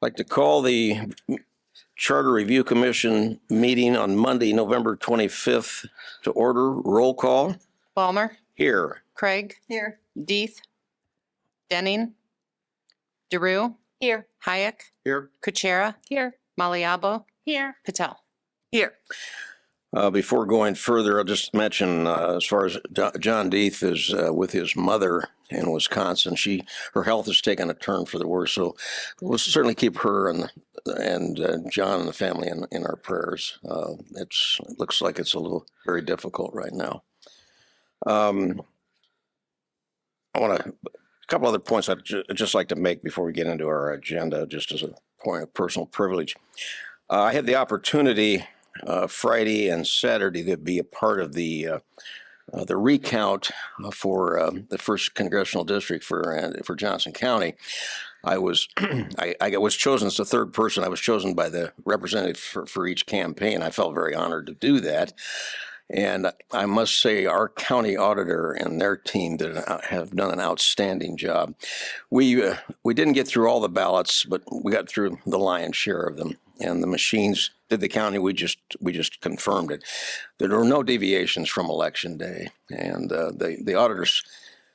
Like to call the Charter Review Commission meeting on Monday, November 25th to order. Roll call. Balmer, Here. Craig. Here. Deeth. Denning. DeRue. Here. Hayek. Here. Kuchera. Here. Maliabo. Here. Patel. Here. Before going further, I'll just mention as far as John Deeth is with his mother in Wisconsin. Her health has taken a turn for the worse, so we'll certainly keep her and John and the family in our prayers. It looks like it's a little very difficult right now. I want a couple other points I'd just like to make before we get into our agenda, just as a point of personal privilege. I had the opportunity Friday and Saturday to be a part of the recount for the first congressional district for Johnson County. I was I was chosen as the third person. I was chosen by the representative for each campaign. I felt very honored to do that. And I must say, our county auditor and their team have done an outstanding job. We didn't get through all the ballots, but we got through the lion's share of them. And the machines did the county. We just confirmed it. There were no deviations from election day, and the auditor's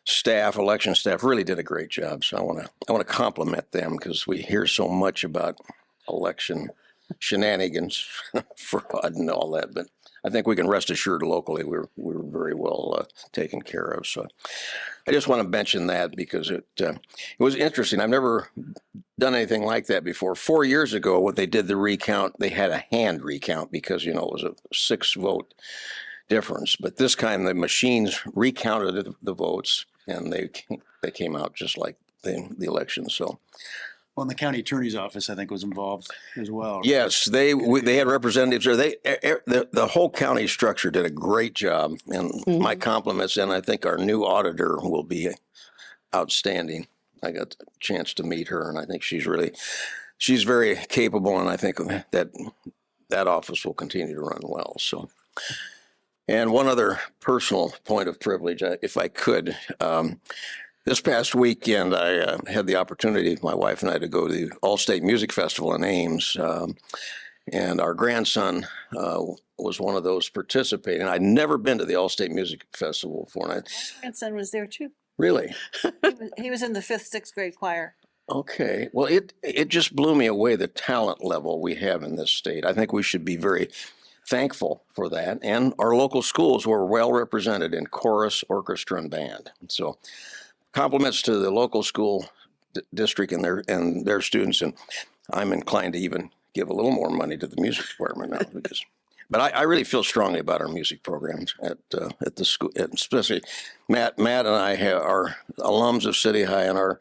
staff, election staff, really did a great job. So I want to compliment them, because we hear so much about election shenanigans, fraud, and all that, but I think we can rest assured locally we were very well taken care of. So I just want to mention that, because it was interesting. I've never done anything like that before. 4 years ago, what they did the recount, they had a hand recount, because it was a 6-vote difference. But this time the machines recounted the votes, and they came out just like the election. So. Well, and the county attorney's office, I think, was involved as well. Yes, they had representatives there. The whole county structure did a great job, and my compliments. And I think our new auditor will be outstanding. I got a chance to meet her, and I think she's very capable, and I think that office will continue to run well. So, and one other personal point of privilege, if I could. This past weekend, I had the opportunity, my wife and I, to go to the All-State Music Festival in Ames, and our grandson was one of those participating. I'd never been to the All-State Music Festival before. My grandson was there too. Really? He was in the 5th, 6th grade choir. Okay. Well, it just blew me away, the talent level we have in this state. I think we should be very thankful for that. And our local schools were well represented in chorus, orchestra, and band. So compliments to the local school district and their students, and I'm inclined to even give a little more money to the music department now, but I really feel strongly about our music programs at the school, especially Matt and I are alums of City High, and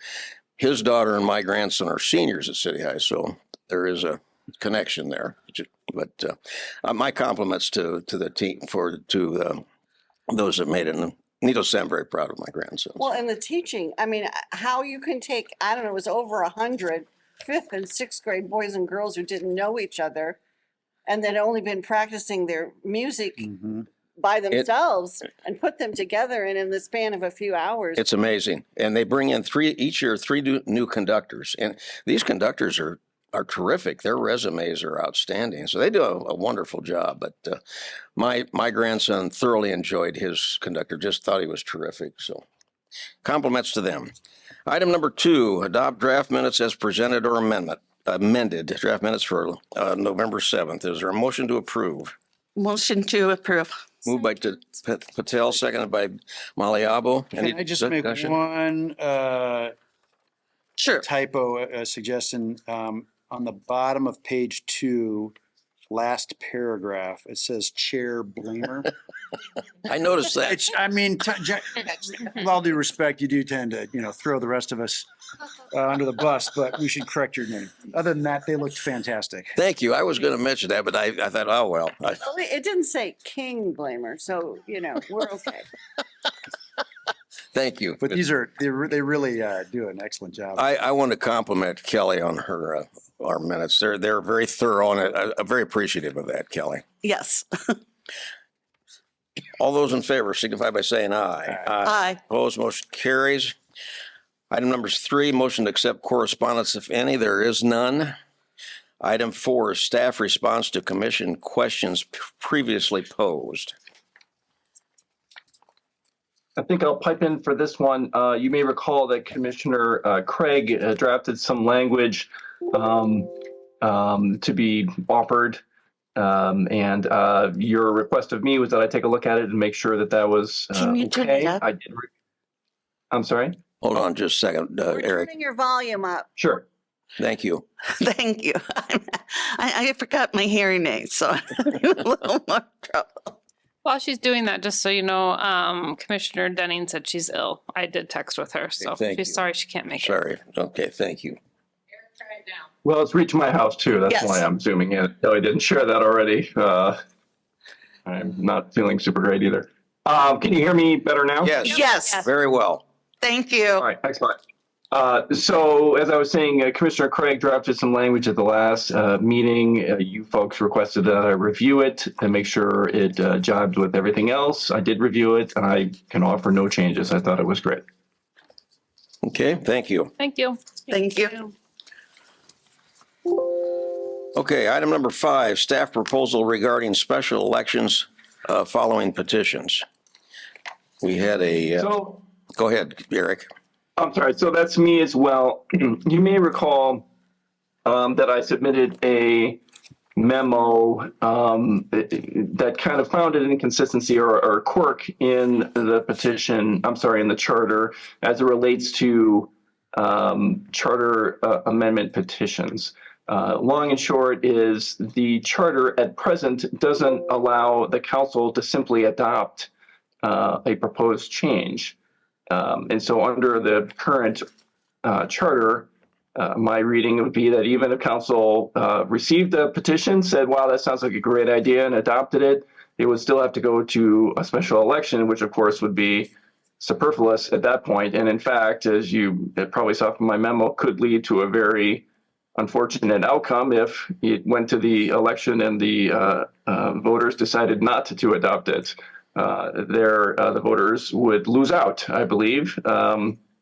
his daughter and my grandson are seniors at City High, so there is a connection there. But my compliments to the team to those that made it. And needless to say, I'm very proud of my grandson. Well, and the teaching, I mean, how you can take, I don't know, it was over 100 5th and 6th grade boys and girls who didn't know each other, and they'd only been practicing their music by themselves, and put them together, and in the span of a few hours. It's amazing. And they bring in each year three new conductors, and these conductors are terrific. Their resumes are outstanding. So they do a wonderful job. But my grandson thoroughly enjoyed his conductor, just thought he was terrific. So compliments to them. Item number 2, adopt draft minutes as presented or amended. Draft minutes for November 7th. Is there a motion to approve? Motion to approve. Moved by Patel, seconded by Maliabo. Can I just make one Sure. typo suggestion? On the bottom of page 2, last paragraph, it says Chair Blamer. I noticed that. I mean, with all due respect, you do tend to, throw the rest of us under the bus, but we should correct your name. Other than that, they looked fantastic. Thank you. I was going to mention that, but I thought, oh, well. Well, it didn't say King Blamer, so, we're okay. Thank you. But they really do an excellent job. I want to compliment Kelly on our minutes. They're very thorough, and I'm very appreciative of that, Kelly. Yes. All those in favor signify by saying aye. Aye. Opposed, motion carries. Item number 3, motion to accept correspondence, if any. There is none. Item 4 is staff response to commission questions previously posed. I think I'll pipe in for this one. You may recall that Commissioner Craig drafted some language to be offered. And your request of me was that I take a look at it and make sure that that was Can you turn it okay. up? I did. I'm sorry? Hold on just a second, We're Eric. turning your volume up. Sure. Thank you. Thank you. I forgot my hearing aids, so I'm in a little more trouble. While she's doing that, just so you know, Commissioner Denning said she's ill. I did text with her, so thank she's you. sorry she can't make it. Sorry. Okay, thank you. Well, it's reached my house too. That's Yes. why I'm zooming in. No, I didn't share that already. I'm not feeling super great either. Can you hear me better now? Yes. Yes, Very well. thank you. All right, excellent. So as I was saying, Commissioner Craig drafted some language at the last meeting. You folks requested that I review it and make sure it jibed with everything else. I did review it and I can offer no changes. I thought it was great. Okay, thank you. Thank you. Thank you. Okay, item number 5, staff proposal regarding special elections following petitions. We had a, So go ahead, Eric. I'm sorry. So that's me as well. You may recall that I submitted a memo that kind of found an inconsistency or quirk in the petition, I'm sorry, in the charter as it relates to charter amendment petitions. Long and short is the charter at present doesn't allow the council to simply adopt a proposed change. And so under the current charter, my reading would be that even if council received a petition, said, wow, that sounds like a great idea, and adopted it, it would still have to go to a special election, which of course would be superfluous at that point. And in fact, as you probably saw from my memo, could lead to a very unfortunate outcome if it went to the election and the voters decided not to adopt it. The voters would lose out, I believe,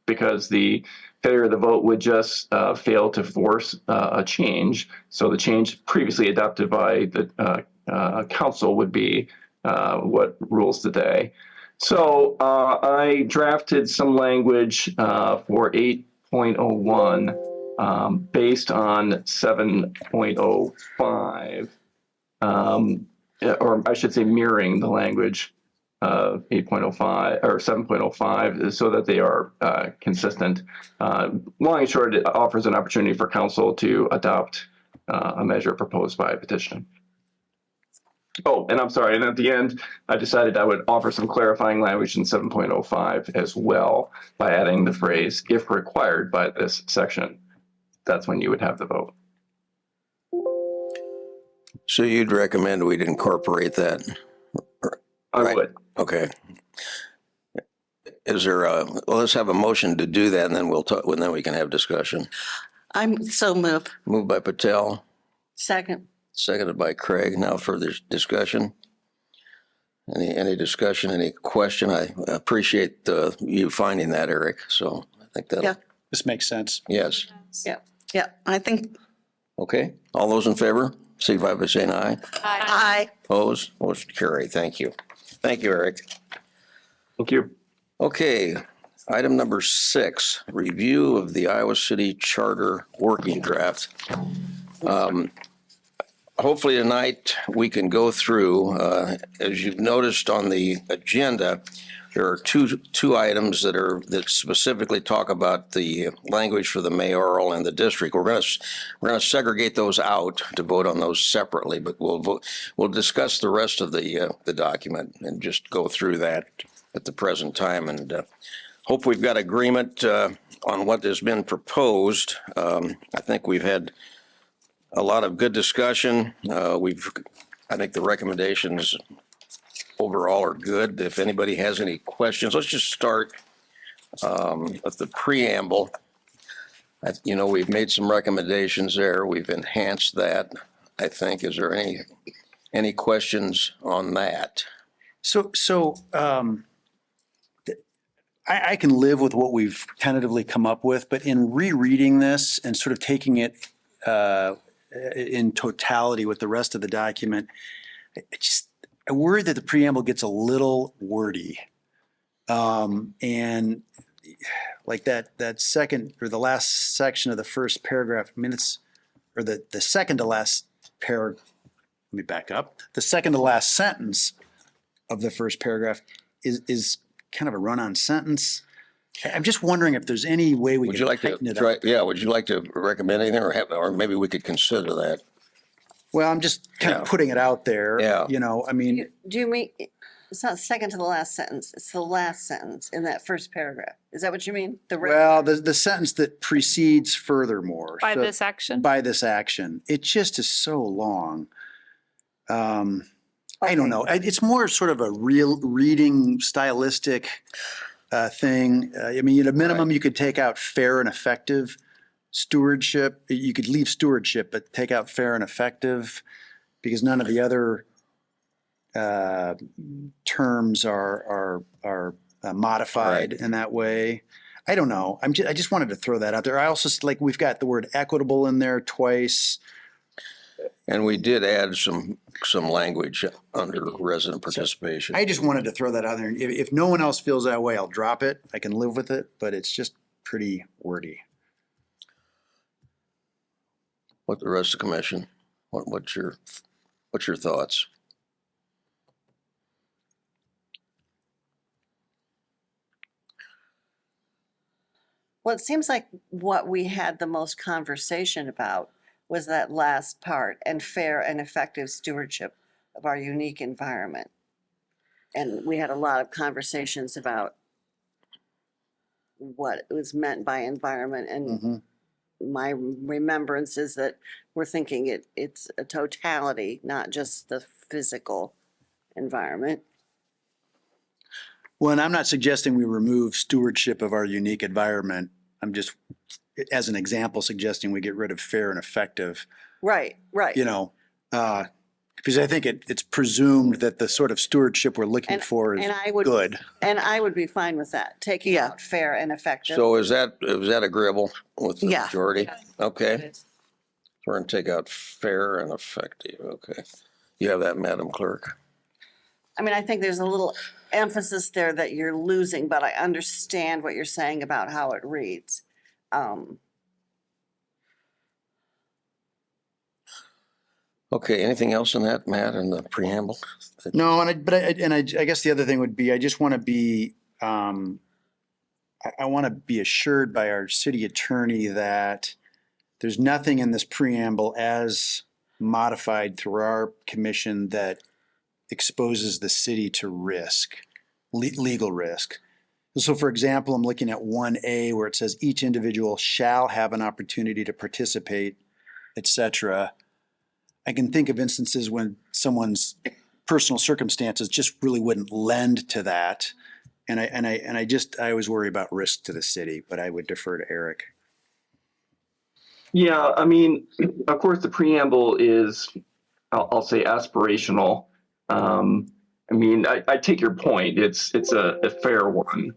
because the failure of the vote would just fail to force a change. So the change previously adopted by the council would be what rules the day. So I drafted some language for 8.01 based on 7.05, or I should say mirroring the language of 8.05 or 7.05 so that they are consistent. Long and short, it offers an opportunity for council to adopt a measure proposed by a petition. Oh, and I'm sorry, and at the end, I decided I would offer some clarifying language in 7.05 as well by adding the phrase, if required by this section. That's when you would have the vote. So you'd recommend we'd incorporate that? I Right. would. Okay. Is there a, well, let's have a motion to do that and then we'll talk, and then we can have discussion. I'm so moved. Moved by Patel, Second. seconded by Craig. Now further discussion? Any discussion, any question? I appreciate you finding that, Eric. So I think that, Yeah. This makes sense. yes. Yeah, I think Okay. All those in favor, signify by saying aye. I, Opposed? Motion carried. Thank you. Thank you, Eric. Thank you. Okay, item number 6, review of the Iowa City Charter Working Draft. Hopefully tonight we can go through, as you've noticed on the agenda, there are two items that specifically talk about the language for the mayoral and the district. We're going to segregate those out to vote on those separately, but we'll discuss the rest of the document and just go through that at the present time, and hope we've got agreement on what has been proposed. I think we've had a lot of good discussion. I think the recommendations overall are good. If anybody has any questions, let's just start with the preamble. We've made some recommendations there. We've enhanced that, I think. Is there any questions on that? I can live with what we've tentatively come up with, but in rereading this and sort of taking it in totality with the rest of the document, I worry that the preamble gets a little wordy. And like that second or the last section of the first paragraph, I mean, or the second to last paragraph, let me back up. The second to last sentence of the first paragraph is kind of a run-on sentence. I'm just wondering if there's any way we Would could you like to tighten it try, up. yeah, would you like to recommend anything or maybe we could consider that? Well, I'm just kind Yeah. of putting it out there. Yeah. You know, I mean, Do you mean, it's not second to the last sentence, it's the last sentence in that first paragraph. Is that what you mean? well, the sentence that precedes furthermore. By so- this action? By this action. It just is so long. I don't know. It's more sort of a real reading stylistic thing. I mean, at a minimum, you could take out fair and effective stewardship. You could leave stewardship, but take out fair and effective because none of the other terms are modified Right. in that way. I don't know. I just wanted to throw that out there. I also like we've got the word equitable in there twice. And we did add some language under resident participation. I just wanted to throw that out there. If no one else feels that way, I'll drop it. I can live with it, but it's just pretty wordy. What the rest of the commission? What's your thoughts? Well, it seems like what we had the most conversation about was that last part, and fair and effective stewardship of our unique environment. And we had a lot of conversations about what was meant by environment, and my remembrance is that we're thinking it's a totality, not just the physical environment. Well, and I'm not suggesting we remove stewardship of our unique environment. I'm just, as an example, suggesting we get rid of fair and effective, Right, right. you know, because I think it's presumed that the sort of stewardship we're looking And- for is And I would, good. and I would be fine with that, taking Yeah. out fair and effective. So is that agreeable with the Yeah. majority? Okay. We're going to take out fair and effective. Okay. You have that, Madam Clerk? I mean, I think there's a little emphasis there that you're losing, but I understand what you're saying about how it reads. Okay, anything else in that, Matt, in the preamble? No, I guess the other thing would be, I just want to be, I want to be assured by our city attorney that there's nothing in this preamble as modified through our commission that exposes the city to risk, legal risk. So for example, I'm looking at 1A where it says each individual shall have an opportunity to participate, et cetera. I can think of instances when someone's personal circumstances just really wouldn't lend to that. And I always worry about risk to the city, but I would defer to Eric. Yeah, I mean, of course, the preamble is, I'll say, aspirational. I mean, I take your point. It's a fair one.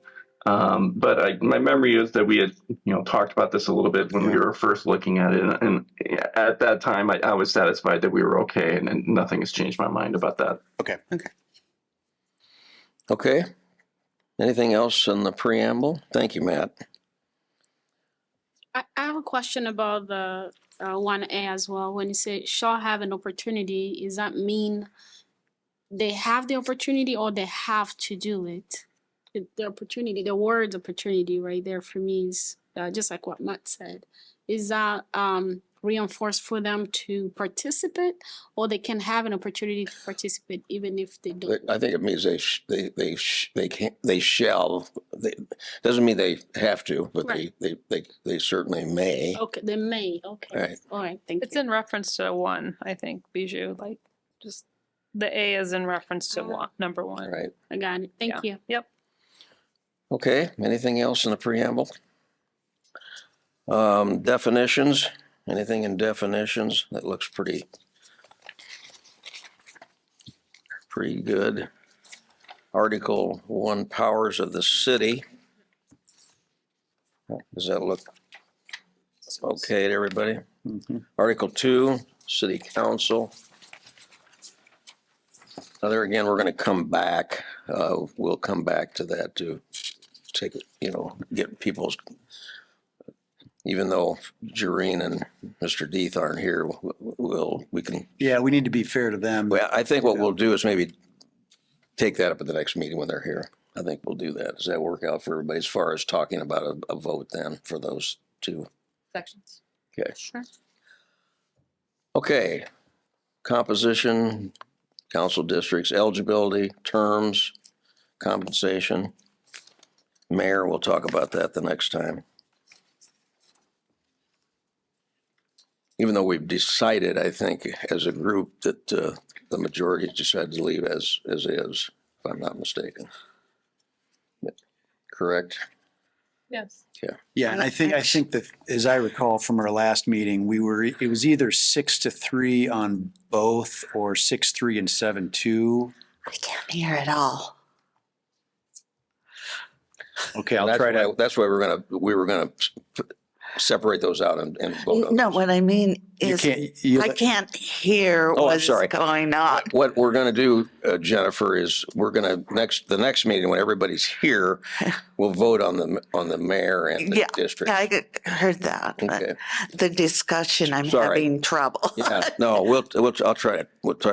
But my memory is that we had, talked about this a little bit when we were first looking at it. And at that time, I was satisfied that we were okay, and nothing has changed my mind about that. Okay. Okay. Anything else in the preamble? Thank you, Matt. I have a question about the 1A as well. When you say shall have an opportunity, does that mean they have the opportunity or they have to do it? The opportunity, the word opportunity right there for me is just like what Matt said. Is that reinforced for them to participate, or they can have an opportunity to participate even if they don't? I think it means they shall. Doesn't mean they have to, but Right. they certainly may. Okay, they may. Okay. Right. All right. Thank It's you. in reference to one, I think, Bijou, like just the A is in reference to one, number one. Right. I got it. Thank Yeah. you. Yep. Okay. Anything else in the preamble? Definitions. Anything in definitions? That looks pretty good. Article 1, powers of the city. Does that look okay to everybody? Mhm. Article 2, City Council. Now there again, we're going to come back. We'll come back to that to take, get people's, even though Jareen and Mr. Deeth aren't here, we can, Yeah, we need to be fair to them. well, I think what we'll do is maybe take that up at the next meeting when they're here. I think we'll do that. Does that work out for everybody as far as talking about a vote then for those two? Sections. Okay. Sure. Okay. Composition, council districts, eligibility, terms, compensation. Mayor, we'll talk about that the next time. Even though we've decided, I think, as a group that the majority decided to leave as is, if I'm not mistaken. Correct? Yes. Yeah, and I think that, as I recall from our last meeting, it was either 6-3 on both or 6-3 and 7-2. I can't hear it all. Okay, I'll try to. That's why we were gonna separate those out and vote on No, those. what I mean You is can't, I can't hear Oh, I'm what's sorry. going on. What we're gonna do, Jennifer, is we're gonna the next meeting, when everybody's here, we'll vote on the mayor and the Yeah, district. I heard that, but Okay. the discussion, I'm Sorry. having trouble. Yeah, no, we'll try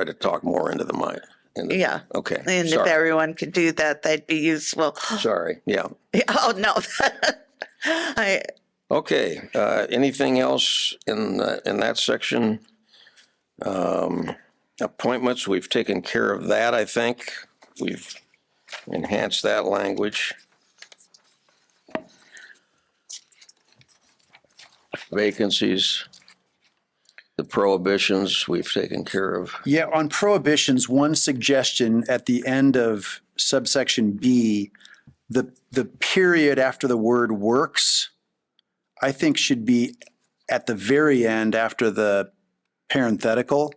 to talk more into the mic. Yeah. Okay, And if sorry, everyone could do that, that'd be useful. sorry, yeah. Oh, no. Okay, anything else in that section? Appointments, we've taken care of that, I think. We've enhanced that language. Vacancies, the prohibitions, we've taken care of. Yeah, on prohibitions, one suggestion at the end of subsection B, the period after the word works, I think should be at the very end after the parenthetical,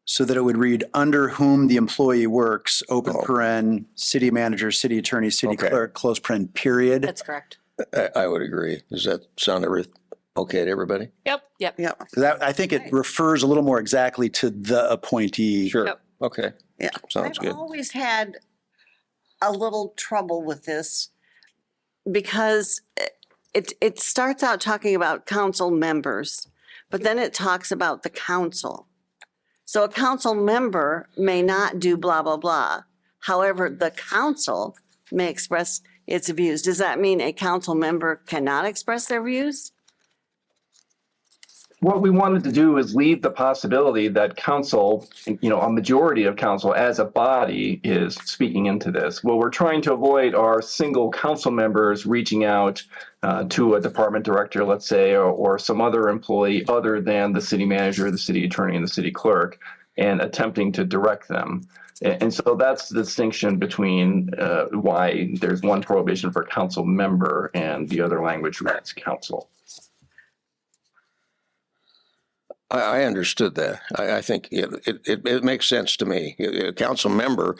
so that it would read, under whom the employee works, open Oh. paren, city manager, city attorney, city Okay. clerk, close paren, period. That's correct. I would agree. Does that sound okay to everybody? Yep. Yep. Yeah, That, I think it refers a little more exactly to the appointee. Sure, Yep. okay. Yeah. Sounds I've good. always had a little trouble with this because it starts out talking about council members, but then it talks about the council. So a council member may not do blah, blah, blah. However, the council may express its views. Does that mean a council member cannot express their views? What we wanted to do is leave the possibility that council, a majority of council as a body is speaking into this. What we're trying to avoid are single council members reaching out to a department director, let's say, or some other employee other than the city manager, the city attorney, and the city clerk, and attempting to direct them. And so that's the distinction between why there's one prohibition for council member and the other language reads council. I understood that. I think it makes sense to me. A council member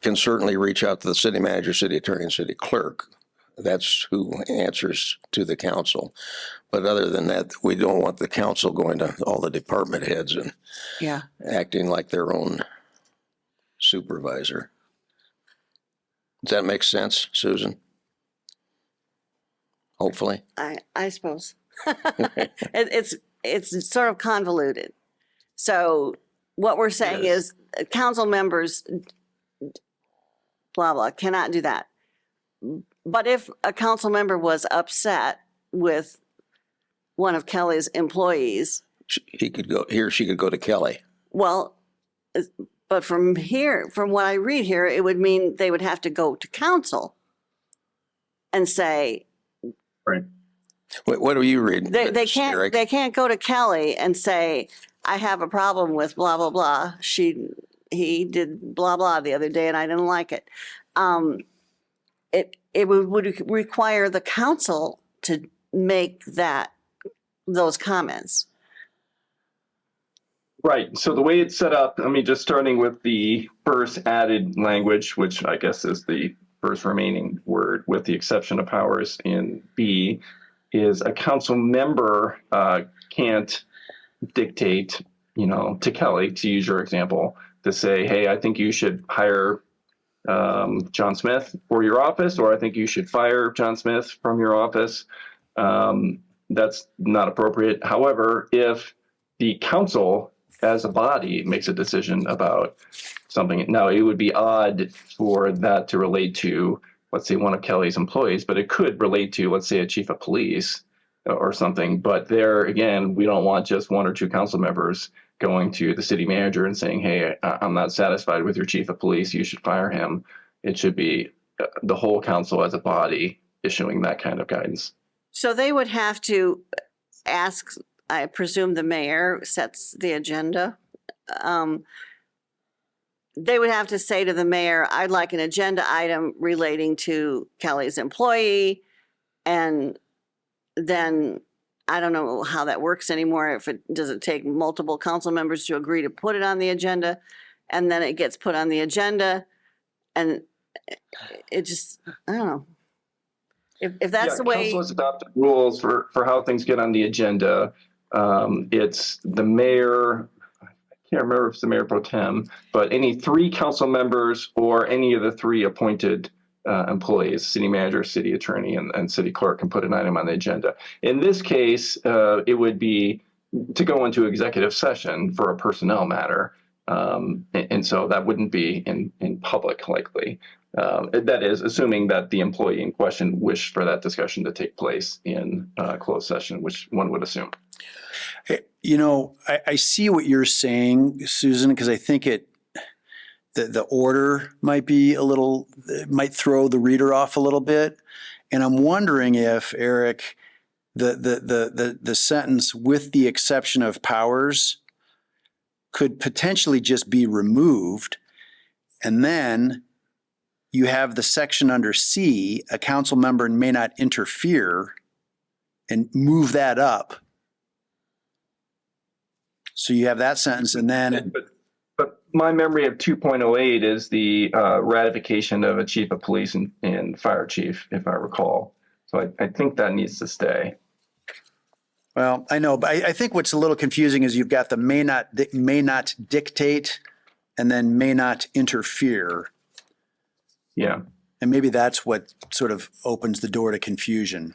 can certainly reach out to the city manager, city attorney, and city clerk. That's who answers to the council. But other than that, we don't want the council going to all the department heads and yeah. acting like their own supervisor. Does that make sense, Susan? Hopefully. I suppose. It's sort of convoluted. So what we're saying is council members, blah, blah, cannot do that. But if a council member was upset with one of Kelly's employees, He or she could go to Kelly. well, but from what I read here, it would mean they would have to go to council and say, Right. What do you read? they Eric? can't go to Kelly and say, I have a problem with blah, blah, blah. He did blah, blah the other day and I didn't like it. It would require the council to make those comments. Right. So the way it's set up, I mean, just starting with the first added language, which I guess is the first remaining word, with the exception of powers in B, is a council member can't dictate, to Kelly, to use your example, to say, hey, I think you should hire John Smith for your office, or I think you should fire John Smith from your office. That's not appropriate. However, if the council as a body makes a decision about something, now it would be odd for that to relate to, let's say, one of Kelly's employees, but it could relate to, let's say, a chief of police or something. But there, again, we don't want just one or two council members going to the city manager and saying, hey, I'm not satisfied with your chief of police, you should fire him. It should be the whole council as a body issuing that kind of guidance. So they would have to ask, I presume the mayor sets the agenda. They would have to say to the mayor, I'd like an agenda item relating to Kelly's employee. And then I don't know how that works anymore. Does it take multiple council members to agree to put it on the agenda? And then it gets put on the agenda and it just, I don't know. If that's the way. Council has adopted rules for how things get on the agenda. It's the mayor, I can't remember if it's the mayor pro tem, but any three council members or any of the three appointed employees, city manager, city attorney, and city clerk can put an item on the agenda. In this case, it would be to go into executive session for a personnel matter. And so that wouldn't be in public likely. That is, assuming that the employee in question wished for that discussion to take place in closed session, which one would assume. I see what you're saying, Susan, because I think the order might be might throw the reader off a little bit. And I'm wondering if, Eric, the sentence "with the exception of powers" could potentially just be removed, and then you have the section under C, a council member may not interfere, and move that up. So you have that sentence, and then. But my memory of 2.08 is the ratification of a chief of police and fire chief, if I recall. So I think that needs to stay. Well, I know, but I think what's a little confusing is you've got the may not dictate, and then may not interfere. Yeah. And maybe that's what sort of opens the door to confusion.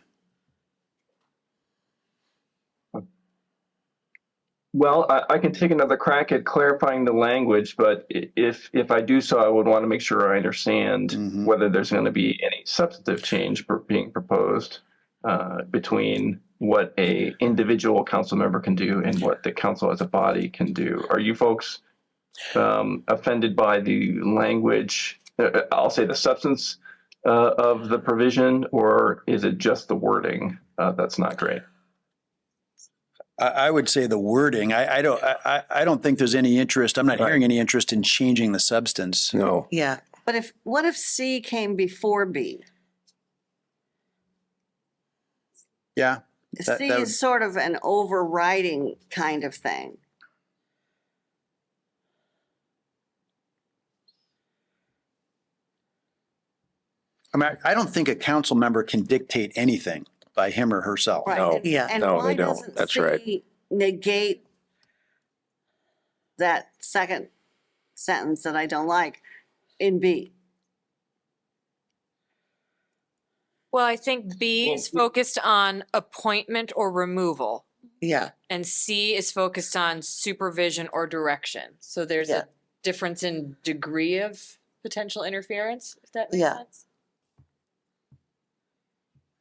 Well, I can take another crack at clarifying the language, but if I do so, I would want to make sure I understand whether there's going to be any substantive change being proposed between what a individual council member can do and what the council as a body can do. Are you folks offended by the language? I'll say the substance of the provision, or is it just the wording that's not great? I would say the wording. I don't think there's any interest. I'm not hearing any interest in changing the substance. No. Yeah. But what if C came before B? Yeah. C is sort of an overriding kind of thing. I mean, I don't think a council member can dictate anything by him or herself. Right. No. And- Yeah. And No, why they don't. doesn't That's right. C negate that second sentence that I don't like in B? Well, I think B is focused on appointment or removal, Yeah. and C is focused on supervision or direction. So there's Yeah. a difference in degree of potential interference, if that makes Yeah. sense.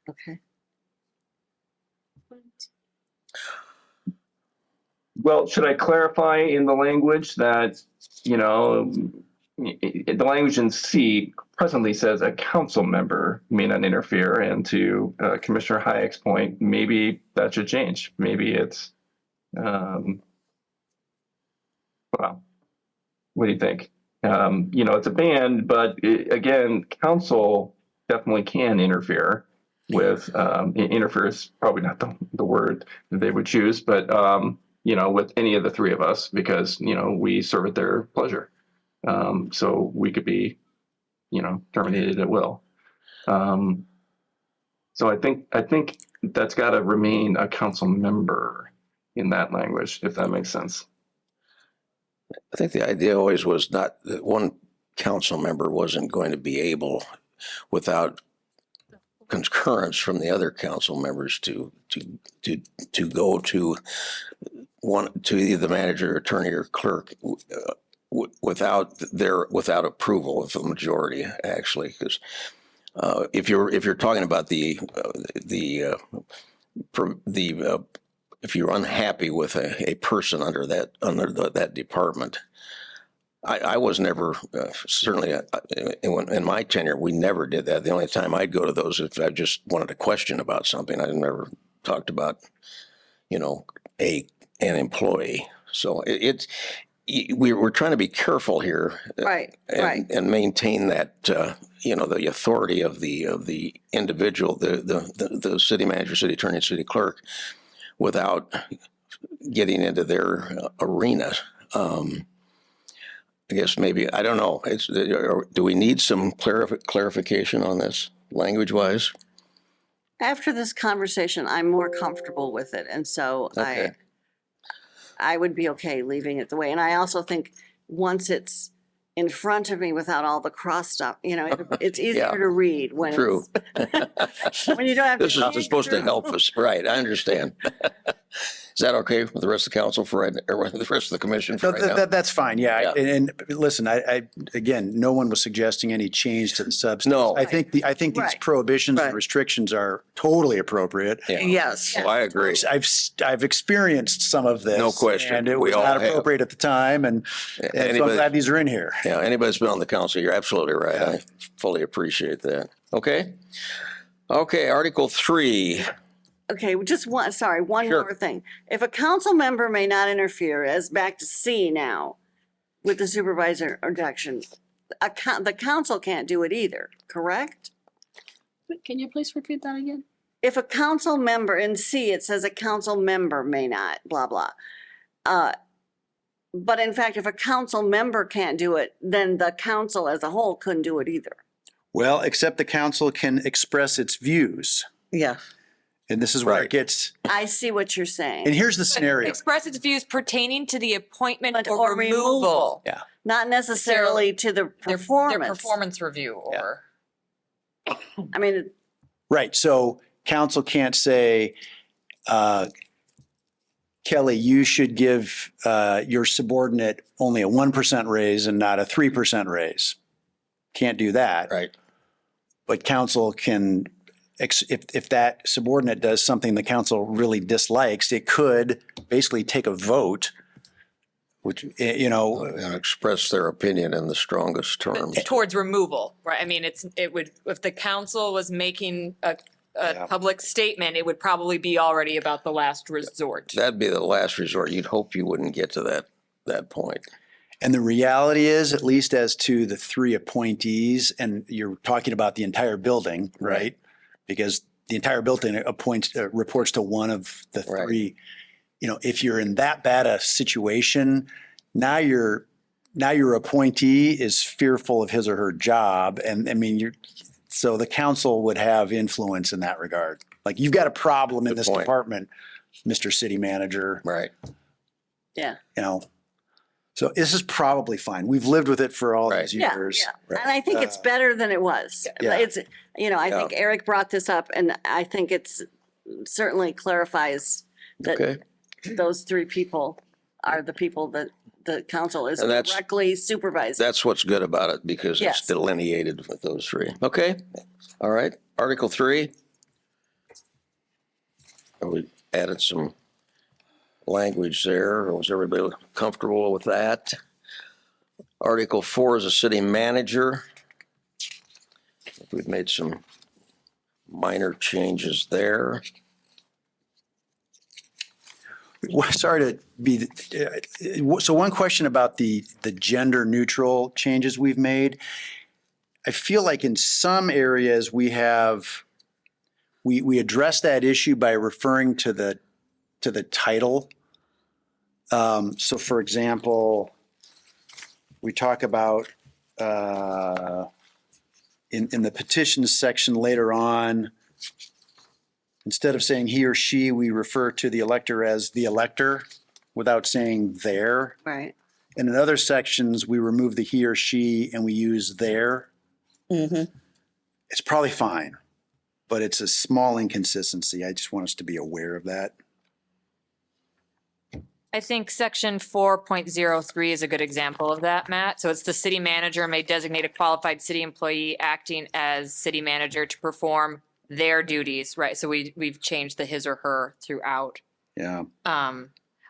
Okay. Well, should I clarify in the language that, the language in C presently says a council member may not interfere, and to Commissioner Hayek's point, maybe that should change. Maybe it's, well, what do you think? It's a ban, but again, council definitely can interfere with, interfere is probably not the word that they would choose, but, with any of the three of us, because, we serve at their pleasure. So we could be terminated at will. So I think that's got to remain a council member in that language, if that makes sense. I think the idea always was not that one council member wasn't going to be able, without concurrence from the other council members, to go to either the manager, attorney, or clerk without approval of the majority, actually, because if you're talking about if you're unhappy with a person under that department, I was never certainly in my tenure we never did that. The only time I'd go to those if I just wanted to question about something. I never talked about an employee. So we're trying to be careful here, Right, right. and maintain that the authority of the individual, the city manager, city attorney, and city clerk, without getting into their arena. I guess maybe, I don't know. Do we need some clarification on this language-wise? After this conversation, I'm more comfortable with it. And so Okay. I would be okay leaving it the way. And I also think once it's in front of me without all the cross stuff, it's easier Yeah. to read when True. when you don't have to. This is read supposed to through. help us, right? I understand. Is that okay with the rest of the council for right, or the rest of the commission for No, right now? that's fine, yeah. Yeah. And listen, again, no one was suggesting any change to the substance. No. I think these Right. prohibitions and Right. restrictions are totally appropriate. Yeah. Yes. Well, I agree. I've experienced some of this. No question. And it We was all not have. appropriate at the time, and so I'm Anybody- glad these are in here. Yeah, anybody that's been on the council, you're absolutely right. I fully appreciate that. Okay. Okay, Article 3. Okay, just one Sure. more thing. If a council member may not interfere, as back to C now, with the supervisor reduction, the council can't do it either, correct? Can you please repeat that again? If a council member, in C, it says a council member may not, blah, blah. But in fact, if a council member can't do it, then the council as a whole couldn't do it either. Well, except the council can express its views. Yeah. And this is where Right. it gets, I see what you're saying. and here's the scenario. Express its views pertaining to the appointment But- or or removal. removal. Yeah. Not necessarily to the Their performance. performance review or. I mean, Right, so council can't say, Kelly, you should give your subordinate only a 1% raise and not a 3% raise. Can't do that. Right. But council can, if that subordinate does something the council really dislikes, it could basically take a vote, which, And express their opinion in the strongest terms. Towards removal, right? I mean, it would, if the council was making a Yeah. public statement, it would probably be already about the last resort. That'd be the last resort. You'd hope you wouldn't get to that point. and the reality is, at least as to the 3 appointees, and you're talking about the entire building, right? Because the entire building reports to one of the Right. 3. If you're in that bad a situation, now your appointee is fearful of his or her job, and I mean, so the council would have influence in that regard. Like, you've got a problem in Good this point. department, Mr. City Manager, Right. yeah. So this is probably fine. We've lived with it for all Right. these Yeah, years. yeah. Right. And I think it's better than it was. Yeah. It's, I Yeah. think Eric brought this up and I think it's certainly clarifies that Okay. those 3 people are the people that the council is And that's- directly supervising. That's what's good about it, because Yes. it's delineated with those 3. Okay. All right. Article 3. We added some language there. Was everybody comfortable with that? Article 4 is a city manager. We've made some minor changes there. Well, sorry to be, so one question about the gender neutral changes we've made. I feel like in some areas we address that issue by referring to the title. So for example, we talk about, in the petitions section later on, instead of saying he or she, we refer to the elector as the elector without saying their. Right. And in other sections, we remove the he or she and we use their. Mhm. It's probably fine, but it's a small inconsistency. I just want us to be aware of that. I think section 4.03 is a good example of that, Matt. So it's the city manager may designate a qualified city employee acting as city manager to perform their duties, right? So we've changed the his or her throughout. Yeah.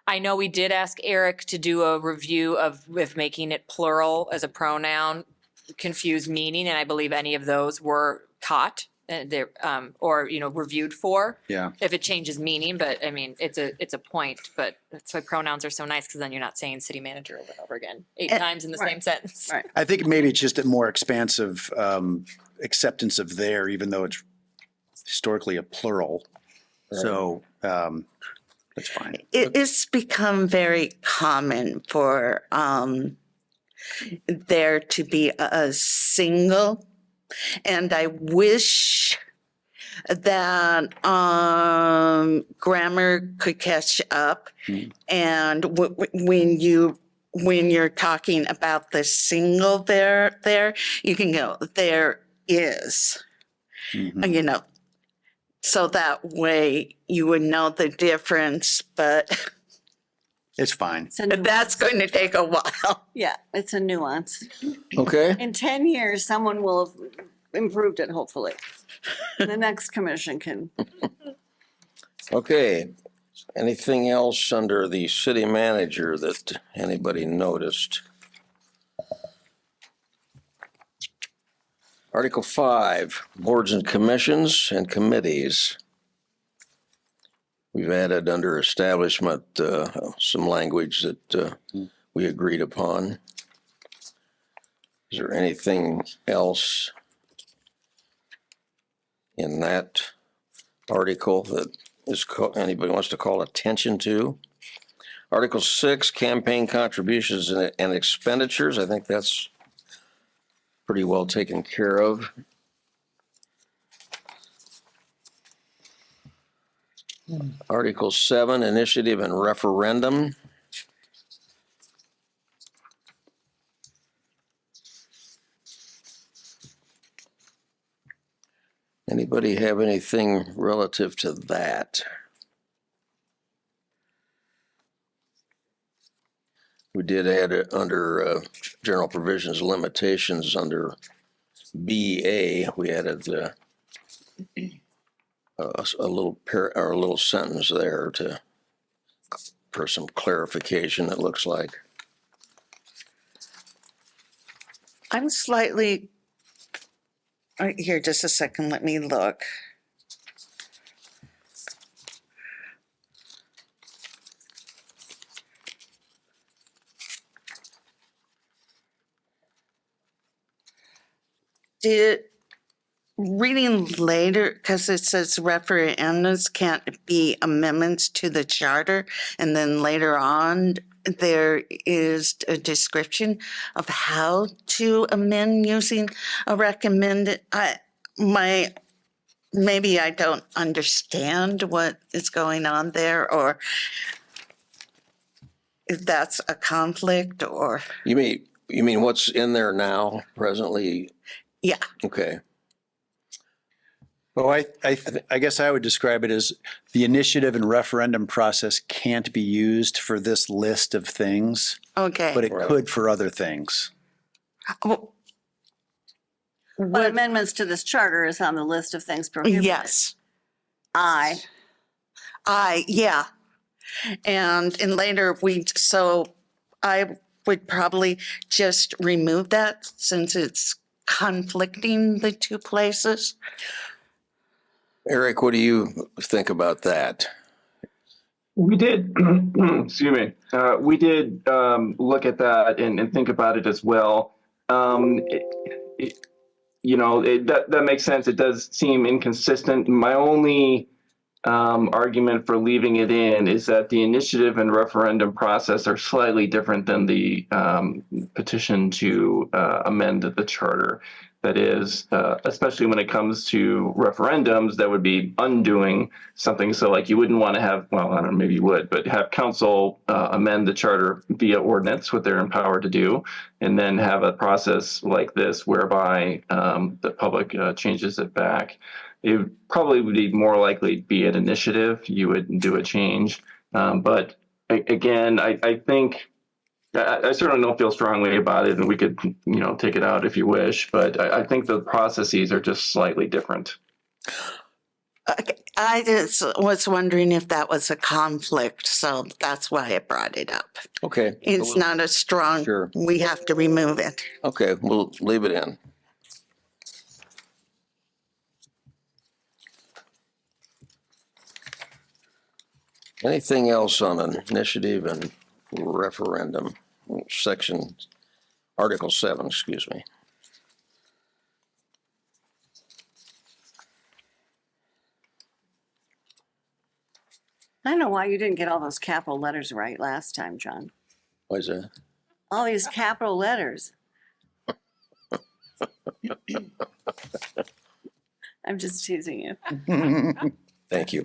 I know we did ask Eric to do a review of if making it plural as a pronoun confused meaning, and I believe any of those were caught there, or, you know, reviewed for. Yeah. If it changes meaning, but I mean, it's a point, but that's why pronouns are so nice, because then you're not saying city manager over and over again, 8 times in the same sentence. Right. I think maybe it's just a more expansive acceptance of their, even though it's historically a plural. So that's fine. It's become very common for there to be a single, and I wish that grammar could catch up. And when you're talking about the single there, you can go, there is, you know, so that way you would know the difference, but It's fine. It's a nuance. that's going to take a while. Yeah, it's a nuance. Okay. In 10 years, someone will have improved it, hopefully. The next commission can. Okay. Anything else under the city manager that anybody noticed? Article 5, boards and commissions and committees. We've added under establishment some language that we agreed upon. Is there anything else in that article that anybody wants to call attention to? Article 6, campaign contributions and expenditures. I think that's pretty well taken care of. Article 7, initiative and referendum. Anybody have anything relative to that? We did add it under general provisions limitations under BA. We added a little sentence there for some clarification, it looks like. I'm slightly, here, just a second, let me look. Reading later, because it says referendums can't be amendments to the charter, and then later on, there is a description of how to amend using a recommended, maybe I don't understand what is going on there, or if that's a conflict, or, You mean what's in there now, presently? yeah. Okay. Well, I guess I would describe it as the initiative and referendum process can't be used for this list of things, Okay. but it Right. could for other things. Oh, But what- amendments to this charter is on the list of things prohibited. Yes. I. And later so I would probably just remove that since it's conflicting the two places. Eric, what do you think about that? We did, excuse me, we did look at that and think about it as well. That makes sense. It does seem inconsistent. My only argument for leaving it in is that the initiative and referendum process are slightly different than the petition to amend the charter. That is, especially when it comes to referendums, that would be undoing something. So like you wouldn't want to have, well, I don't know, maybe you would, but have council amend the charter via ordinance, what they're empowered to do, and then have a process like this whereby the public changes it back. It probably would be more likely be an initiative. You would do a change. But again, I think I certainly don't feel strongly about it, and we could, take it out if you wish, but I think the processes are just slightly different. I just was wondering if that was a conflict, so that's why I brought it up. Okay. It's not a strong, Sure. we have to remove it. Okay, we'll leave it in. Anything else on initiative and referendum? Section, Article 7, excuse me. I don't know why you didn't get all those capital letters right last time, John. Why is that? All these capital letters. I'm just teasing you. Thank you.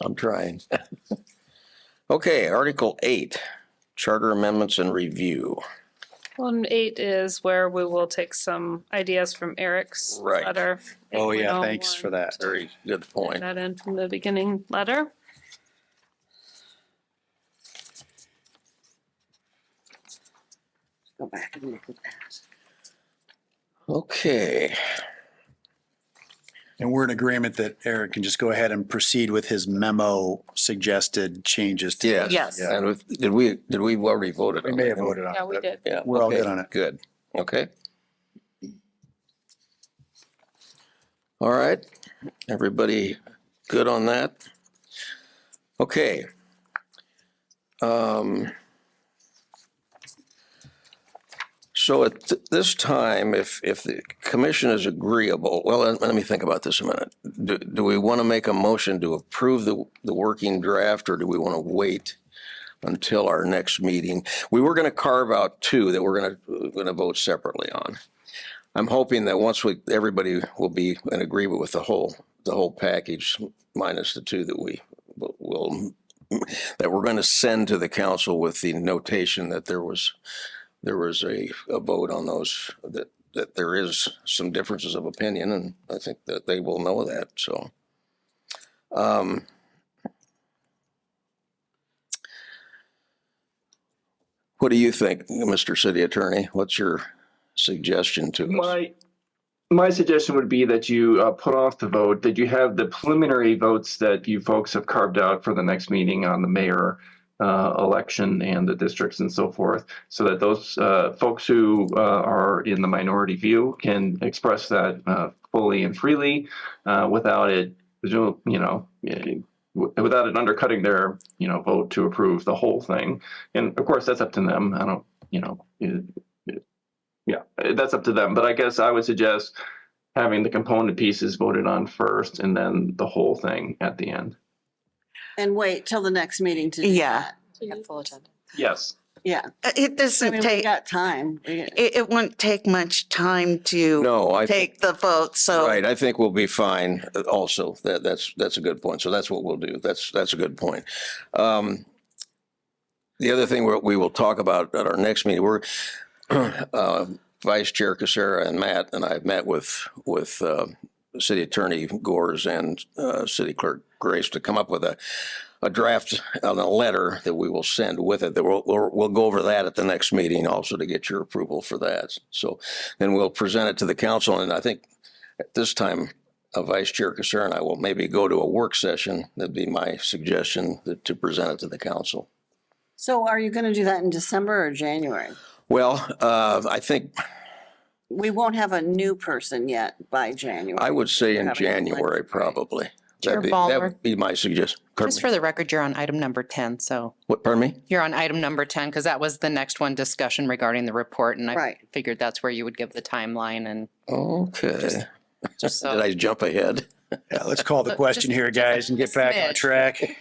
I'm trying. Okay, Article 8, Charter Amendments and Review. Well, and 8 is where we will take some ideas from Eric's Right. letter. Oh, yeah, 8.01. thanks for that. Very good Put point. that in from the beginning letter. Go back and look at that. Okay, And we're in agreement that Eric can just go ahead and proceed with his memo suggested changes. to yes. Yes. And did we already voted on We may have that? voted on it. Yeah, we but did. Yeah. We're all okay, good on it. Good, okay. All right, everybody good on that? Okay. So at this time, if the commission is agreeable, well, let me think about this a minute. Do we want to make a motion to approve the working draft, or do we want to wait until our next meeting? We were going to carve out 2 that we're going to vote separately on. I'm hoping that once everybody will be in agreement with the whole package, minus the 2 that we're going to send to the council with the notation that there was a vote on those, that there is some differences of opinion, and I think that they will know that, so. What do you think, Mr. City Attorney? What's your suggestion to us? My suggestion would be that you put off the vote, that you have the preliminary votes that you folks have carved out for the next meeting on the mayor election and the districts and so forth, so that those folks who are in the minority view can express that fully and freely without it, without it undercutting their, vote to approve the whole thing. And of course, that's up to them. I don't, yeah, that's up to them. But I guess I would suggest having the component pieces voted on first and then the whole thing at the end. And wait till the next meeting to do Yeah. that. Full agenda. Yes. Yeah. It I doesn't mean, we take, got time. it wouldn't take much time to No, I think, take the vote, so. right, I think we'll be fine also. That's a good point. So that's what we'll do. That's a good point. The other thing we will talk about at our next meeting, we're, Vice Chair Casera and Matt and I have met with City Attorney Gores and City Clerk Grace to come up with a draft on a letter that we will send with it. That we'll go over that at the next meeting also to get your approval for that. So then we'll present it to the council, and I think at this time, Vice Chair Casera and I will maybe go to a work session. That'd be my suggestion, to present it to the council. So are you going to do that in December or January? Well, I think We won't have a new person yet by January. I would say We're in having an January, election, right? probably. Chair That Ballmer. would be my suggestion. Just for the record, you're on item number 10, so What, pardon me? you're on item number 10, because that was the next one, discussion regarding the report, and I Right. figured that's where you would give the timeline and Okay. just so. Did I jump ahead? Yeah, let's call the question here, guys, and get back on Smidge. track.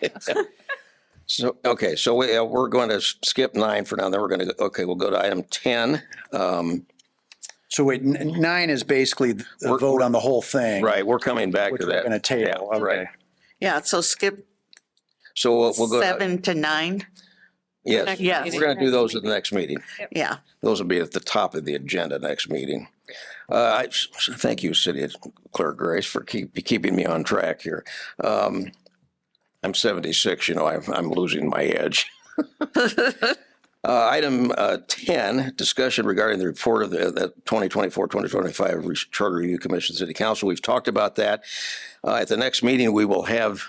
So, okay, so we're going to skip 9 for now, then we're going to, okay, we'll go to item 10. So wait, 9 is basically the vote on the whole thing. Right, we're coming back Which to we're that. going to table. Yeah, Okay. right. Yeah, so skip So we'll go, 7 to 9. yes, Yes. we're going to do those at the next meeting. Yeah. Those will be at the top of the agenda next meeting. Thank you, City Clerk Grace, for keeping me on track here. I'm 76, you know, I'm losing my edge. Item 10, discussion regarding the report of the 2024-2025 Charter Review Commission City Council. We've talked about that. At the next meeting, we will have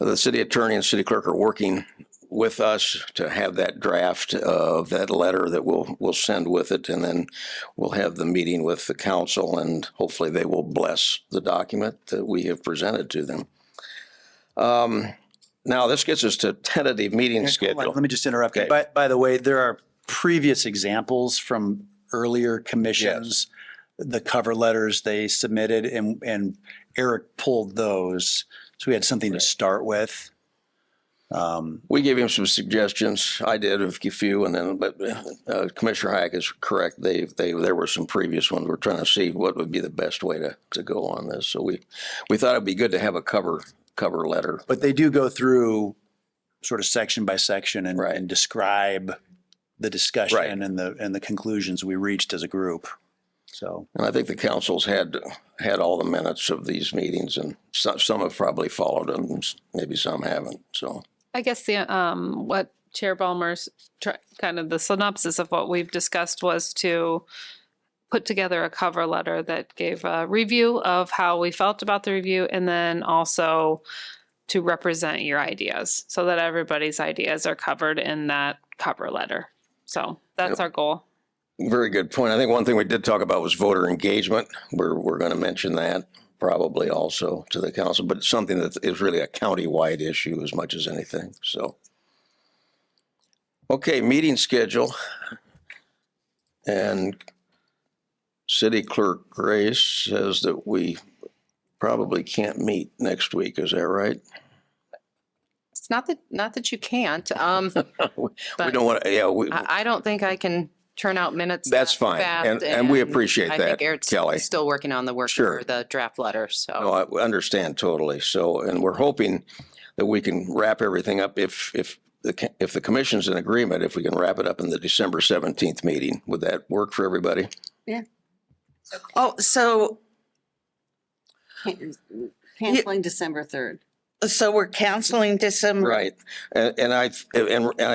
the city attorney and city clerk are working with us to have that draft of that letter that we'll send with it, and then we'll have the meeting with the council, and hopefully they will bless the document that we have presented to them. Now, this gets us to tentative meeting Hold on, schedule. let me just interrupt you. Okay. By the way, there are previous examples from earlier commissions, the cover letters they submitted, and Eric pulled those. So we had something to start with. We gave him some suggestions. I did a few, and then, but Commissioner Hayek is correct. There were some previous ones. We're trying to see what would be the best way to go on this. So we thought it'd be good to have a cover letter. But they do go through sort of section by section and, Right. and describe the discussion Right. and the conclusions we reached as a group. So, And I think the council's had all the minutes of these meetings, and some have probably followed them, and maybe some haven't. So I guess the, what Chair Ballmer's kind of the synopsis of what we've discussed was to put together a cover letter that gave a review of how we felt about the review, and then also to represent your ideas so that everybody's ideas are covered in that cover letter. So that's our goal. very good point. I think one thing we did talk about was voter engagement. We're going to mention that probably also to the council, but it's something that is really a county-wide issue as much as anything. So, okay, meeting schedule. And City Clerk Grace says that we probably can't meet next week. Is that right? It's not that you can't. We But don't want to, yeah, I don't think I can turn out minutes. That's that fine. fast, And we appreciate I that, think Eric's Kelly. still working on the work Sure. for the draft letter, so. no, I understand totally. So, and we're hoping that we can wrap everything up if the commission's in agreement, if we can wrap it up in the December 17th meeting. Would that work for everybody? Oh, so Canceling December 3rd. we're canceling December. Right. And I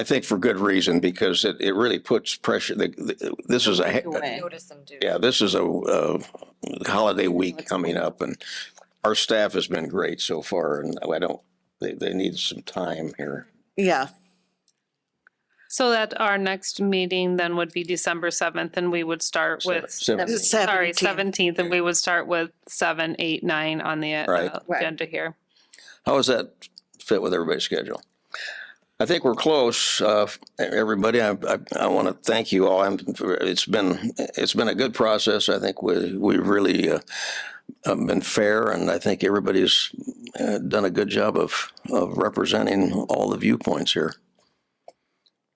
think for good reason, because it really puts pressure. This is Away. Notice and do. yeah, this is a holiday week coming up, and our staff has been great so far, and they need some time here. Yeah. So that our next meeting then would be December 7th, and we would start with, sorry, 17th, and we would start with 7, 8, 9 on the Right. agenda here. How does that fit with everybody's schedule? I think we're close, everybody. I want to thank you all. It's been a good process. I think we really been fair, and I think everybody's done a good job of representing all the viewpoints here.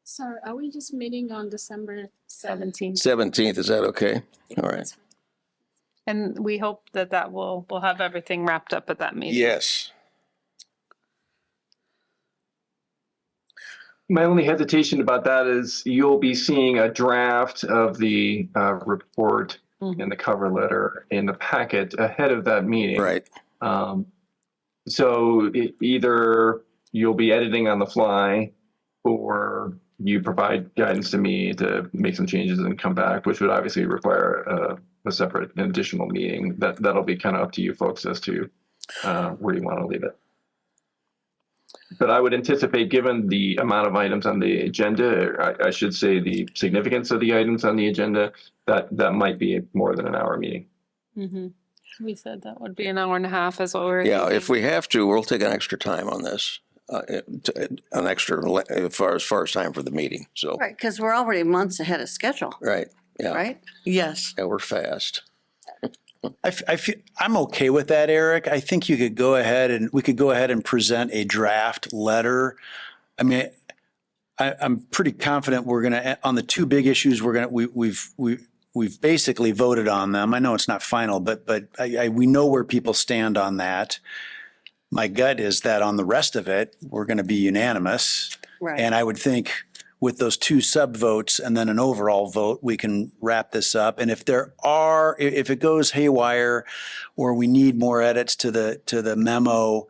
Sorry, are we just meeting on December 17th? 17th, is that okay? All right. And we hope that we'll have everything wrapped up at that meeting. Yes. My only hesitation about that is you'll be seeing a draft of the report and the cover letter in the packet ahead of that meeting. Right. So either you'll be editing on the fly, or you provide guidance to me to make some changes and come back, which would obviously require a separate and additional meeting. That'll be kind of up to you folks as to where you want to leave it. But I would anticipate, given the amount of items on the agenda, I should say the significance of the items on the agenda, that might be more than an hour meeting. Mhm. We said that would be an hour and a half is what we were Yeah, thinking. if we have to, we'll take an extra time on this, an extra, as far as time for the meeting. So, Right, because we're already months ahead of schedule, right, yeah, right? Yes. yeah, we're fast. I feel, I'm okay with that, Eric. I think we could go ahead and present a draft letter I mean, I'm pretty confident we're gonna, on the two big issues, we've basically voted on them. I know it's not final, but we know where people stand on that. My gut is that on the rest of it, we're gonna be unanimous. Right. And I would think with those two sub votes and then an overall vote, we can wrap this up. And if if it goes haywire or we need more edits to the memo,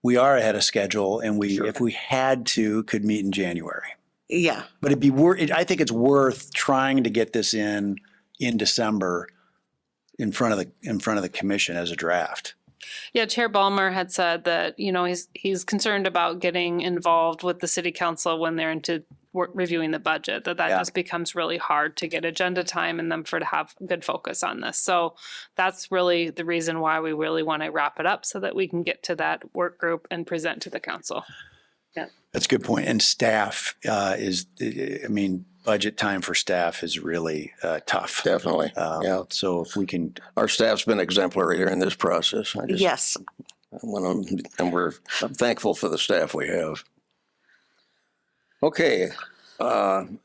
we are ahead of schedule and if we had to, could meet in January. Yeah, But I think it's worth trying to get this in December in front of the commission as a draft. Yeah, Chair Ballmer had said that, he's concerned about getting involved with the city council when they're into reviewing the budget, that Yeah. just becomes really hard to get agenda time and them to have good focus on this. So that's really the reason why we really want to wrap it up so that we can get to that work group and present to the council. That's a good point. And staff budget time for staff is really tough. Definitely. Yeah. So if we can, Our staff's been exemplary during this process. yes. And I'm thankful for the staff we have. Okay,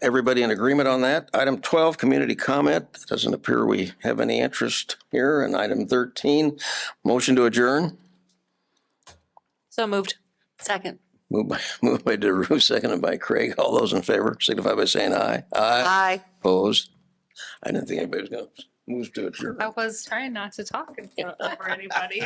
everybody in agreement on that? Item 12, community comment. Doesn't appear we have any interest here. And item 13, motion to adjourn. So moved. Second. Moved by DeRue, seconded by Craig. All those in favor signify by saying aye. Aye. Opposed? I didn't think anybody was going to move to adjourn. I was trying not to talk over anybody.